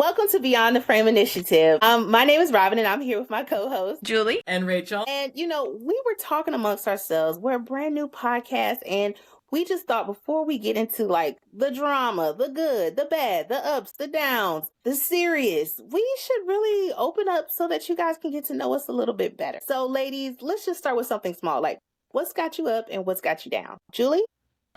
Welcome to Beyond the Frame Initiative. My name is Robyn, and I'm here with my co-host Julie and Rachel. And we were talking amongst ourselves. We're a brand new podcast, and we just thought before we get into like the drama, the good, the bad, the ups, the downs, the serious, we should really open up so that you guys can get to know us a little bit better. So, ladies, let's just start with something small, like what's got you up and what's got you down. Julie?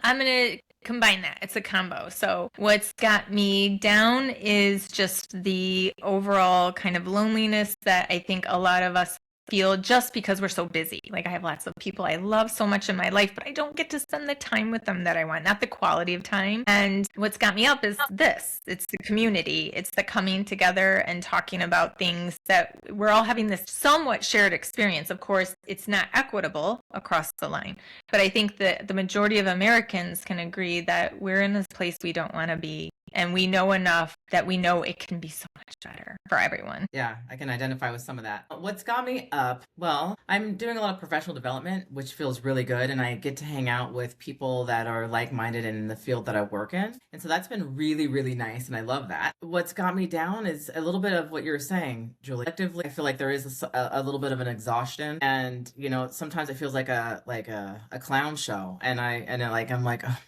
I'm going to combine that. It's a combo. So what's got me down is just the overall kind of loneliness that I think a lot of us feel just because we're so busy. Like I have lots of people I love so much in my life, but I don't get to spend the time with them that I want, not the quality of time. And what's got me up is this. It's the community. It's the coming together and talking about things that we're all having this somewhat shared experience. Of course, it's not equitable across the line, but I think that the majority of Americans can agree that we're in this place we don't want to be. And we know enough that we know it can be so much better for everyone. Yeah, I can identify with some of that. What's got me up? Well, I'm doing a lot of professional development, which feels really good. And I get to hang out with people that are like-minded in the field that I work in. And so that's been really, really nice. And I love that. What's got me down is a little bit of what you're saying, Julie. Collectively, I feel like there is a little bit of an exhaustion. And, sometimes it feels like a clown show. And I'm like, oh,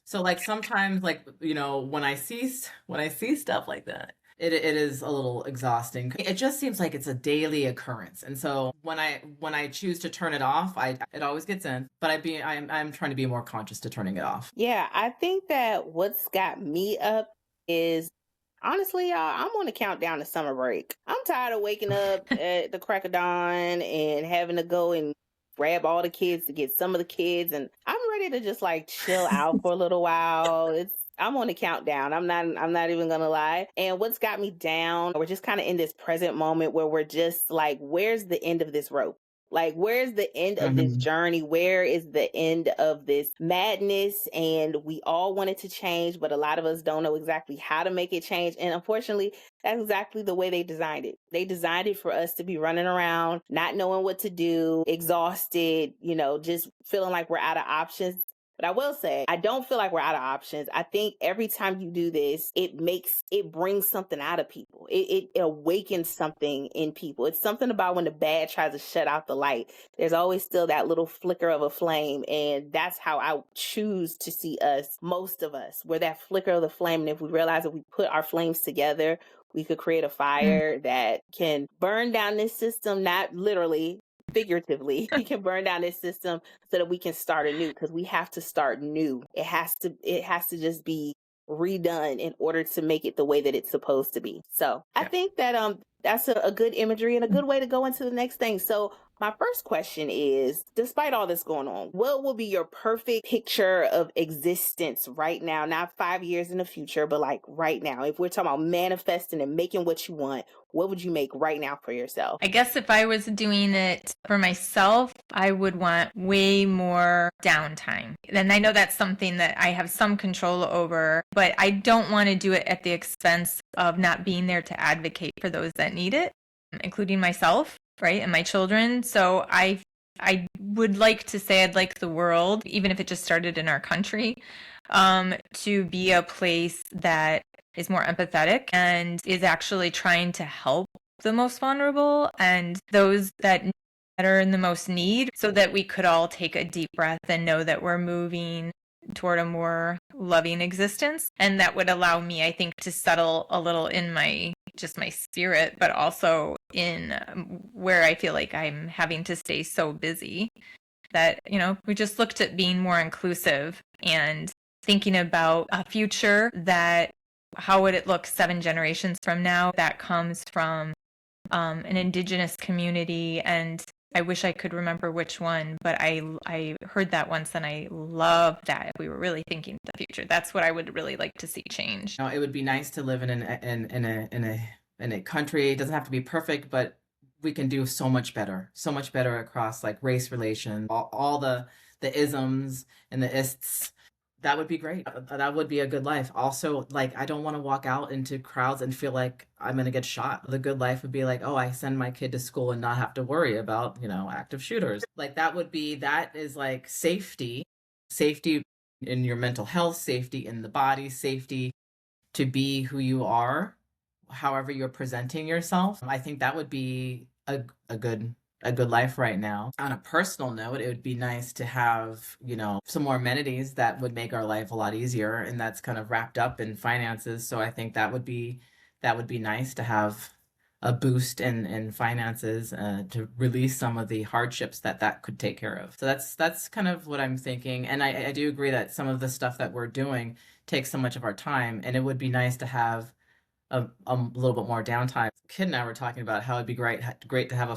so like sometimes when I see stuff like that, it is a little exhausting. It just seems like it's a daily occurrence. And so when I choose to turn it off, it always gets in, but I'm trying to be more conscious to turning it off. Yeah, I think that what's got me up is honestly, y'all, I'm on the countdown to summer break. I'm tired of waking up at the crack of dawn and having to go and grab all the kids to get some of the kids, and I'm ready to just like chill out for a little while. I'm on the countdown. I'm not even gonna lie. And what's got me down, we're just kind of in this present moment where we're just like, where's the end of this rope? Like, where's the end of this journey? Where is the end of this madness? And we all want it to change, but a lot of us don't know exactly how to make it change. And unfortunately, that's exactly the way they designed it. They designed it for us to be running around, not knowing what to do, exhausted, just feeling like we're out of options. But I will say, I don't feel like we're out of options. I think every time you do this, it brings something out of people. It awakens something in people. It's something about when the bad tries to shut out the light. There's always still that little flicker of a flame. And that's how I choose to see us, most of us. We're that flicker of the flame. And if we realize that we put our flames together, we could create a fire that can burn down this system, not literally, figuratively. We can burn down this system so that we can start anew, because we have to start new. It has to just be redone in order to make it the way that it's supposed to be. So I think that that's a good imagery and a good way to go into the next thing. So my first question is, despite all this going on, what will be your perfect picture of existence right now? Not 5 years in the future, but like right now. If we're talking about manifesting and making what you want, what would you make right now for yourself? I guess if I was doing it for myself, I would want way more downtime. And I know that's something that I have some control over, but I don't want to do it at the expense of not being there to advocate for those that need it, including myself, right, and my children. So I would like to say I'd like the world, even if it just started in our country, to be a place that is more empathetic and is actually trying to help the most vulnerable and those that are in the most need, so that we could all take a deep breath and know that we're moving toward a more loving existence. And that would allow me, I think, to settle a little in my spirit, but also in where I feel like I'm having to stay so busy that, we just looked at being more inclusive and thinking about a future that, how would it look 7 generations from now, that comes from an indigenous community. And I wish I could remember which one, but I heard that once and I love that. If we were really thinking the future, that's what I would really like to see change. It would be nice to live in a country. It doesn't have to be perfect, but we can do so much better across like race relations, all the isms and the ists. That would be great. That would be a good life. Also, like, I don't want to walk out into crowds and feel like I'm going to get shot. The good life would be like, oh, I send my kid to school and not have to worry about, active shooters. Like, that is like safety in your mental health, safety in the body, safety to be who you are however you're presenting yourself. I think that would be a good life right now. On a personal note, it would be nice to have, some more amenities that would make our life a lot easier, and that's kind of wrapped up in finances. So I think that would be nice to have a boost in finances, to release some of the hardships that could take care of. So that's kind of what I'm thinking. And I do agree that some of the stuff that we're doing takes so much of our time, and it would be nice to have a little bit more downtime. Kid and I were talking about how it'd be great to have a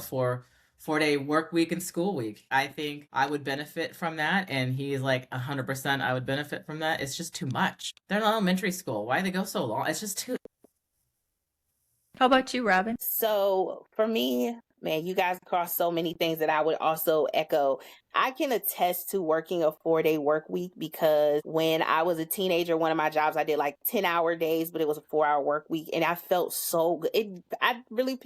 four-day work week and school week. I think I would benefit from that, and he's like 100% I would benefit from that. It's just too much. They're in elementary school. Why do they go so long? It's just too. How about you, Robyn? So for me, man, you guys cross so many things that I would also echo. I can attest to working a 4-day work week because when I was a teenager, one of my jobs, I did like 10-hour days, but it was a 4-hour work week. And I felt so good. I really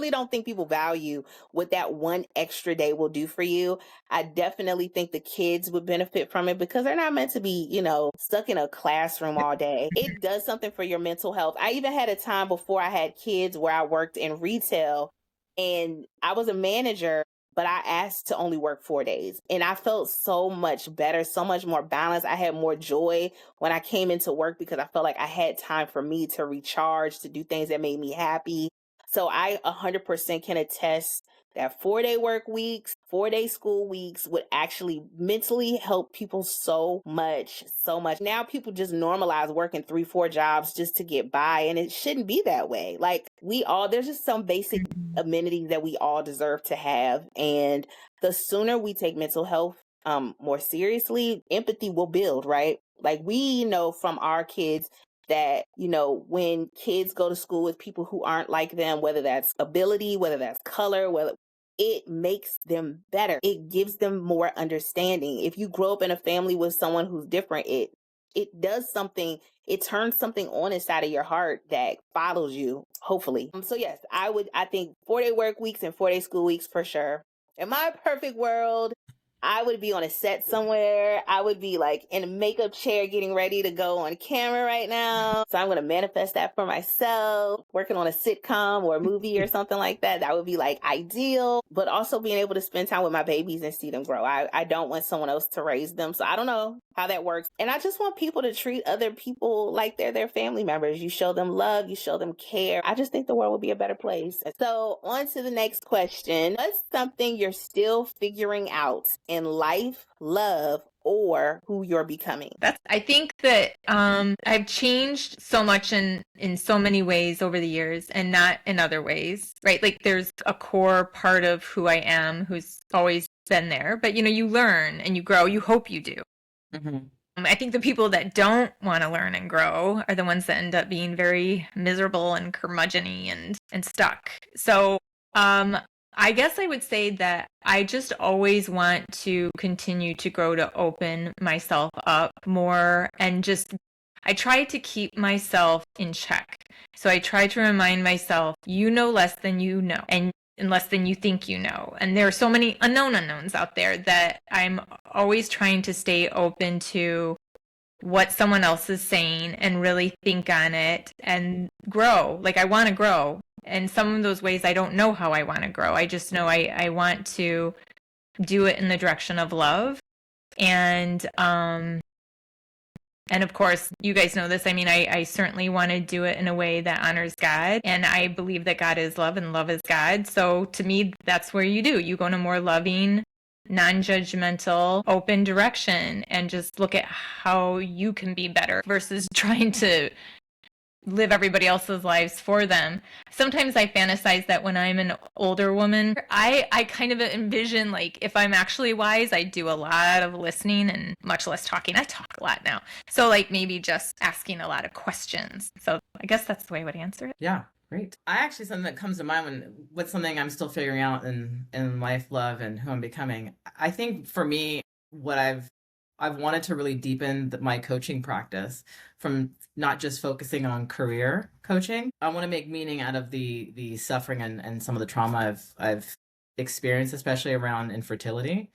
don't think people value what that one extra day will do for you. I definitely think the kids would benefit from it because they're not meant to be, stuck in a classroom all day. It does something for your mental health. I even had a time before I had kids where I worked in retail and I was a manager, but I asked to only work 4 days. And I felt so much better, so much more balanced. I had more joy when I came into work because I felt like I had time for me to recharge, to do things that made me happy. So I 100% can attest that 4-day work weeks, 4-day school weeks would actually mentally help people so much, so much. Now people just normalize working 3-4 jobs just to get by, and it shouldn't be that way. Like there's just some basic amenities that we all deserve to have. And the sooner we take mental health more seriously, empathy will build, right? Like we know from our kids that, when kids go to school with people who aren't like them, whether that's ability, whether that's color, whether it makes them better. It gives them more understanding. If you grow up in a family with someone who's different, it does something, it turns something on inside of your heart that follows you, hopefully. So yes, I think 4-day work weeks and 4-day school weeks for sure. In my perfect world, I would be on a set somewhere. I would be like in a makeup chair getting ready to go on camera right now. So I'm going to manifest that for myself, working on a sitcom or a movie or something like that. That would be like ideal, but also being able to spend time with my babies and see them grow. I don't want someone else to raise them. So I don't know how that works. And I just want people to treat other people like they're their family members. You show them love, you show them care. I just think the world would be a better place. So on to the next question. What's something you're still figuring out in life, love, or who you're becoming? I think that I've changed so much in so many ways over the years and not in other ways, right? Like there's a core part of who I am who's always been there, but you learn and you grow. You hope you do. Mm-hmm. I think the people that don't want to learn and grow are the ones that end up being very miserable and curmudgeon-y and stuck. So I guess I would say that I just always want to continue to grow, to open myself up more, and I try to keep myself in check. So I try to remind myself, you know less than you know, and less than you think you know. And there are so many unknowns out there that I'm always trying to stay open to what someone else is saying and really think on it and grow. Like I want to grow. And some of those ways I don't know how I want to grow. I just know I want to do it in the direction of love. And of course, you guys know this. I mean, I certainly want to do it in a way that honors God. And I believe that God is love and love is God. So to me, that's where you do. You go in a more loving, non-judgmental, open direction and just look at how you can be better versus trying to live everybody else's lives for them. Sometimes I fantasize that when I'm an older woman, I kind of envision like if I'm actually wise, I do a lot of listening and much less talking. I talk a lot now. So like maybe just asking a lot of questions. So I guess that's the way I would answer it. Yeah. Great. I actually, something that comes to mind what's something I'm still figuring out in life, love, and who I'm becoming. I think for me, what I've wanted to really deepen my coaching practice from not just focusing on career coaching. I want to make meaning out of the suffering and some of the trauma I've experienced, especially around infertility.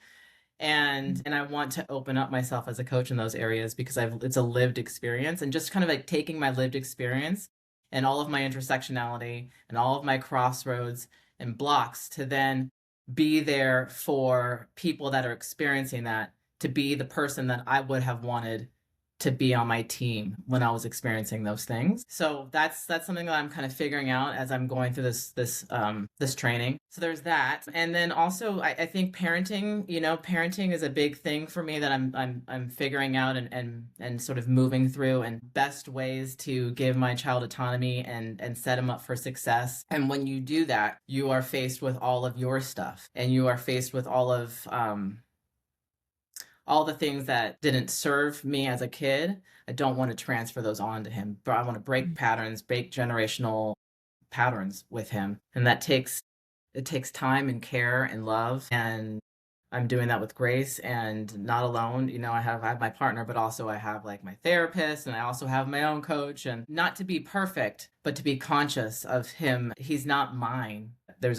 And I want to open up myself as a coach in those areas because it's a lived experience, and just kind of like taking my lived experience and all of my intersectionality and all of my crossroads and blocks to then be there for people that are experiencing that, to be the person that I would have wanted to be on my team when I was experiencing those things. So that's something that I'm kind of figuring out as I'm going through this training. So there's that. And then also I think parenting, parenting is a big thing for me that I'm figuring out and sort of moving through, and best ways to give my child autonomy and set him up for success. And when you do that, you are faced with all of your stuff, and you are faced with all the things that didn't serve me as a kid. I don't want to transfer those on to him, but I want to break patterns, break generational patterns with him. And it takes time and care and love. And I'm doing that with grace and not alone. I have my partner, but also I have like my therapist, and I also have my own coach, and not to be perfect, but to be conscious of him. He's not mine. There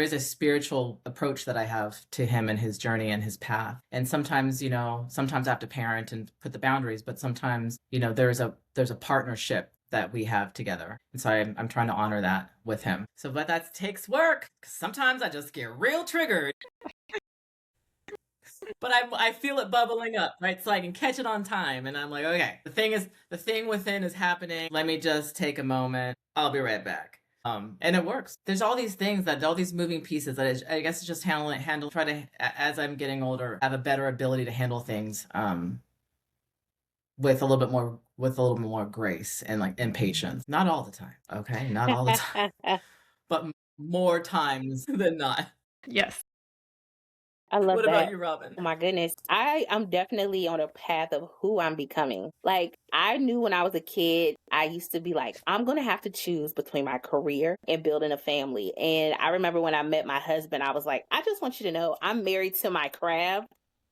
is a spiritual approach that I have to him and his journey and his path. And sometimes, sometimes I have to parent and put the boundaries, but sometimes, there's a partnership that we have together. And so I'm trying to honor that with him. So, but that takes work, because sometimes I just get real triggered. But I feel it bubbling up, right? So I can catch it on time. And I'm like, okay, the thing within is happening. Let me just take a moment. I'll be right back. And it works. There's all these things, all these moving pieces that I guess it's just try to, as I'm getting older, have a better ability to handle things with a little bit more grace and patience. Not all the time, okay? Not all the time, but more times than not. Yes. I love What that. about you, Robyn? Oh my goodness. I'm definitely on a path of who I'm becoming. Like, I knew when I was a kid, I used to be like, I'm going to have to choose between my career and building a family. And I remember when I met my husband, I was like, I just want you to know I'm married to my craft.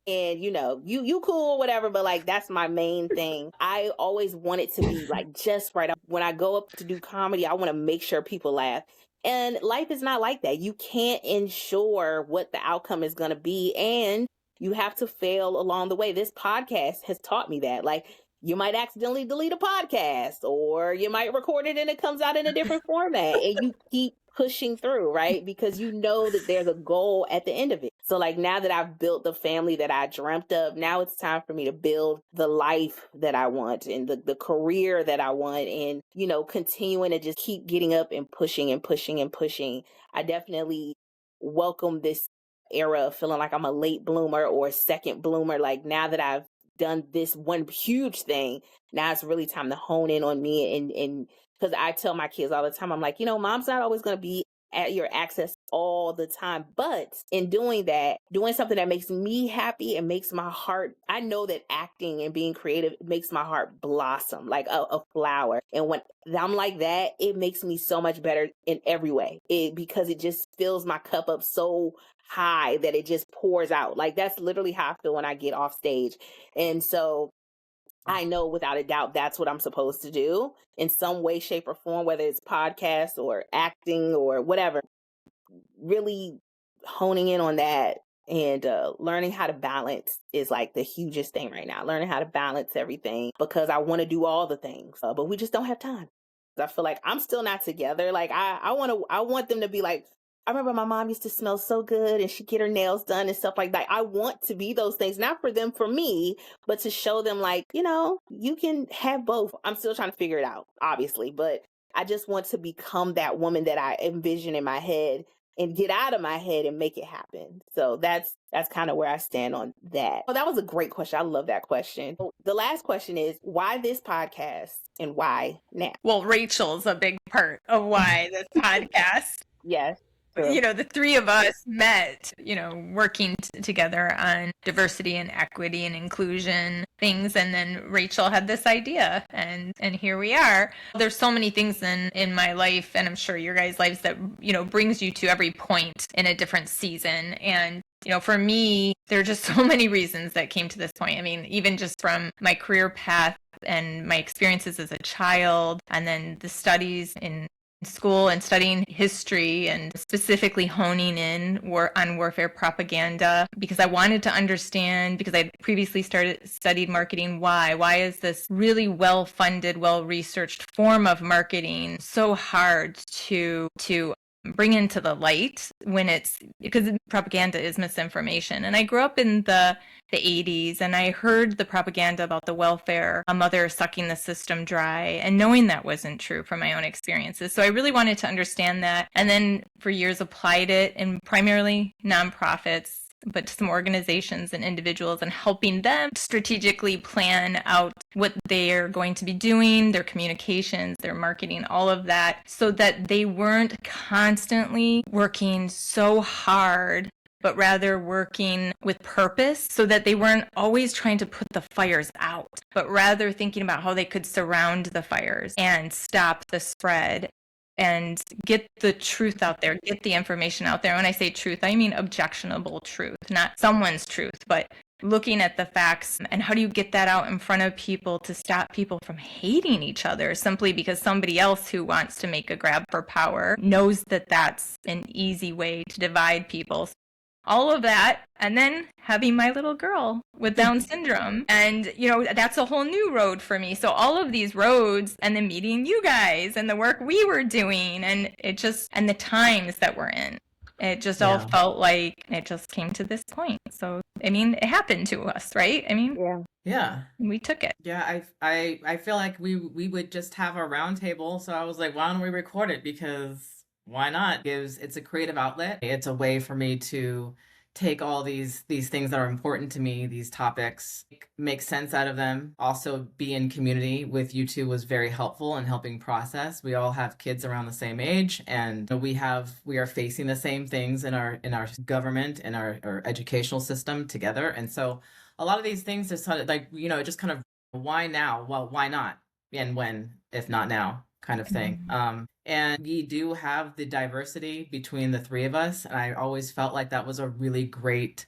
And you cool, whatever, but like, that's my main thing. I always want it to be like just right. When I go up to do comedy, I want to make sure people laugh. And life is not like that. You can't ensure what the outcome is going to be. And you have to fail along the way. This podcast has taught me that. Like, you might accidentally delete a podcast, or you might record it and it comes out in a different format, and you keep pushing through, right? Because you know that there's a goal at the end of it. So like, now that I've built the family that I dreamt of, now it's time for me to build the life that I want and the career that I want, and, continuing to just keep getting up and pushing and pushing and pushing. I definitely welcome this era of feeling like I'm a late bloomer or a second bloomer. Like, now that I've done this one huge thing, now it's really time to hone in on me. And because I tell my kids all the time, I'm like, mom's not always going to be at your access all the time, but in doing that, doing something that makes me happy and makes my heart, I know that acting and being creative makes my heart blossom like a flower. And when I'm like that, it makes me so much better in every way, because it just fills my cup up so high that it just pours out. Like, that's literally how I feel when I get off stage. And so I know without a doubt that's what I'm supposed to do in some way, shape, or form, whether it's podcast or acting or whatever. Really honing in on that, and learning how to balance is like the hugest thing right now. Learning how to balance everything, because I want to do all the things, but we just don't have time. I feel like I'm still not together. Like, I want them to be like, I remember my mom used to smell so good and she'd get her nails done and stuff like that. I want to be those things, not for them, for me, but to show them like, you can have both. I'm still trying to figure it out, obviously, but I just want to become that woman that I envision in my head and get out of my head and make it happen. So that's kind of where I stand on that. Well, that was a great question. I love that question. The last question is, why this podcast and why now? Well, Rachel's a big part of why this podcast. Yes. True. The three of us met, working together on diversity and equity and inclusion things. And then Rachel had this idea, and here we are. There's so many things in my life, and I'm sure your guys' lives, that, brings you to every point in a different season. And for me, there are just so many reasons that came to this point. I mean, even just from my career path and my experiences as a child, and then the studies in school and studying history and specifically honing in on warfare propaganda because I wanted to understand, because I previously studied marketing. Why is this really well-funded, well-researched form of marketing so hard to bring into the light because propaganda is misinformation. And I grew up in the 80s, and I heard the propaganda about the welfare, a mother sucking the system dry, and knowing that wasn't true from my own experiences. So I really wanted to understand that, and then for years applied it in primarily nonprofits, but to some organizations and individuals, and helping them strategically plan out what they're going to be doing, their communications, their marketing, all of that, so that they weren't constantly working so hard, but rather working with purpose, so that they weren't always trying to put the fires out, but rather thinking about how they could surround the fires and stop the spread and get the truth out there, get the information out there. When I say truth, I mean objectionable truth, not someone's truth, but looking at the facts. And how do you get that out in front of people to stop people from hating each other simply because somebody else who wants to make a grab for power knows that that's an easy way to divide people? All of that, and then having my little girl with Down syndrome. And, that's a whole new road for me. So all of these roads, and then meeting you guys and the work we were doing, and and the times that we're in, it just all felt like it just came to this point. So, it happened to us, right? Yeah. We took it. Yeah, I feel like we would just have a round table. So I was like, why don't we record it? Because why not? It's a creative outlet. It's a way for me to take all these things that are important to me, these topics, make sense out of them. Also, be in community with you two was very helpful in helping process. We all have kids around the same age, and we are facing the same things in our government and our educational system together. And so a lot of these things just like, just kind of, why now? Well, why not? And when, if not now, kind of thing. And we do have the diversity between the three of us. And I always felt like that was a really great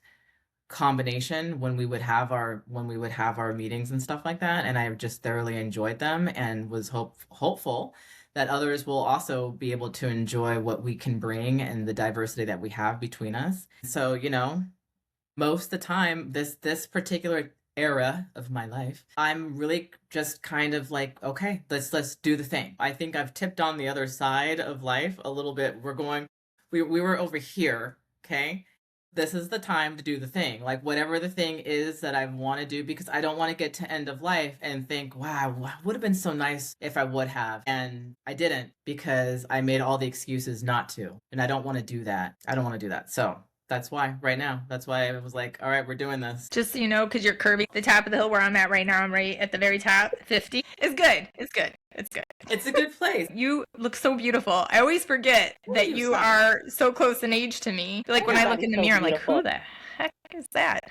combination when we would have our meetings and stuff like that. And I just thoroughly enjoyed them, and was hopeful that others will also be able to enjoy what we can bring and the diversity that we have between us. So, most of the time, this particular era of my life, I'm really just kind of like, okay, let's do the thing. I think I've tipped on the other side of life a little bit. We were over here, okay? This is the time to do the thing, like whatever the thing is that I want to do, because I don't want to get to end of life and think, wow, would have been so nice if I would have. And I didn't, because I made all the excuses not to. And I don't want to do that. So that's why I was like, all right, we're doing this. Just so you know, because you're curving the top of the hill where I'm at right now. I'm right at the very top. 50 is good. It's good. It's a good place. You look so beautiful. I always forget that you are so close in age to me. Like when I look in the mirror, I'm like, who the heck is that?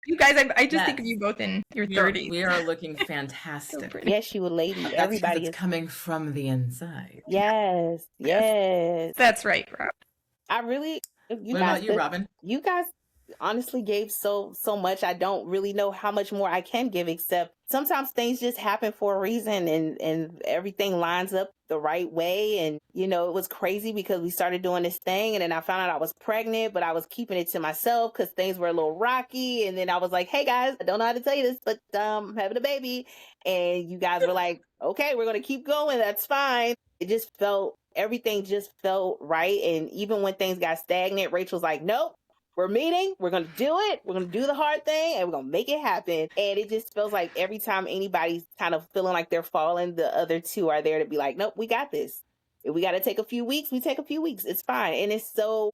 You guys, I just think of you both in your 30s. We are looking fantastic. So yes, you a lady. Everybody is coming from the inside. Yes. That's right, Rob. I really. What about you, Robyn? You guys honestly gave so much. I don't really know how much more I can give, except sometimes things just happen for a reason, and everything lines up the right way. And it was crazy because we started doing this thing, and then I found out I was pregnant, but I was keeping it to myself because things were a little rocky. And then I was like, hey guys, I don't know how to tell you this, but I'm having a baby. And you guys were like, okay, we're gonna keep going, that's fine. Everything just felt right. And even when things got stagnant, Rachel's like, nope, we're meeting, we're going to do it, we're going to do the hard thing, and we're going to make it happen. And it just feels like every time anybody's kind of feeling like they're falling, the other two are there to be like, nope, we got this. If we got to take a few weeks, we take a few weeks. It's fine. And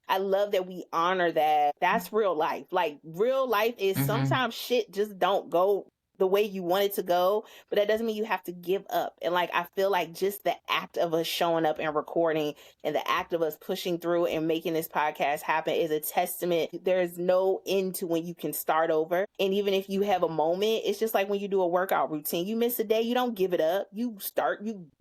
I love that we honor that. That's real life. Like, real life is sometimes shit just don't go the way you want it to go, but that doesn't mean you have to give up. And like, I feel like just the act of us showing up and recording, and the act of us pushing through and making this podcast happen, is a testament. There's no end to when you can start over. And even if you have a moment, it's just like when you do a workout routine, you miss a day, you don't give it up. You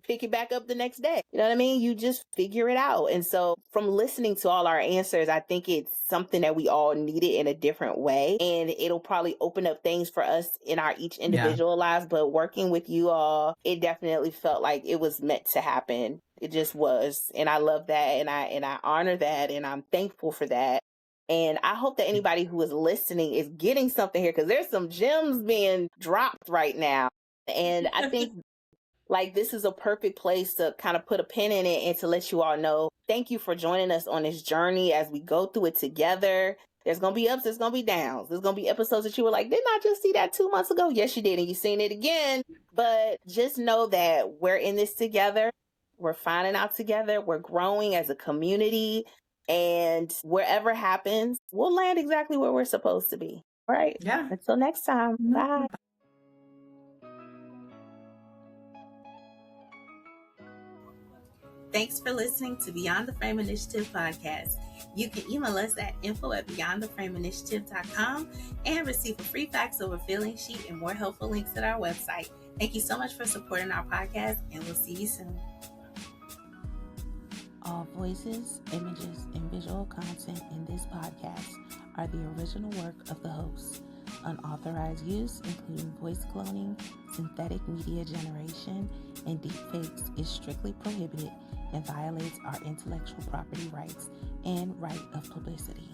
pick it back up the next day. You know what I mean? You just figure it out. And so from listening to all our answers, I think it's something that we all needed in a different way. And it'll probably open up things for us in our each individual lives. But working with you all, it definitely felt like it was meant to happen. It just was. And I love that. And I honor that. And I'm thankful for that. And I hope that anybody who is listening is getting something here, because there's some gems being dropped right now. And I think like this is a perfect place to kind of put a pin in it and to let you all know, thank you for joining us on this journey as we go through it together. There's going to be ups, there's going to be downs. There's going to be episodes that you were like, didn't I just see that 2 months ago? Yes, you did. And you've seen it again. But just know that we're in this together. We're finding out together. We're growing as a community. And wherever happens, we'll land exactly where we're supposed to be. All right. Yeah. Until next time. Bye. Thanks for listening to Beyond the Frame Initiative podcast. You can email us at info@beyondtheframeinitiative.com and receive a free facts over feeling sheet and more helpful links at our website. Thank you so much for supporting our podcast, and we'll see you soon. All voices, images, and visual content in this podcast are the original work of the hosts. Unauthorized use, including voice cloning, synthetic media generation, and deepfakes, is strictly prohibited and violates our intellectual property rights and right of publicity.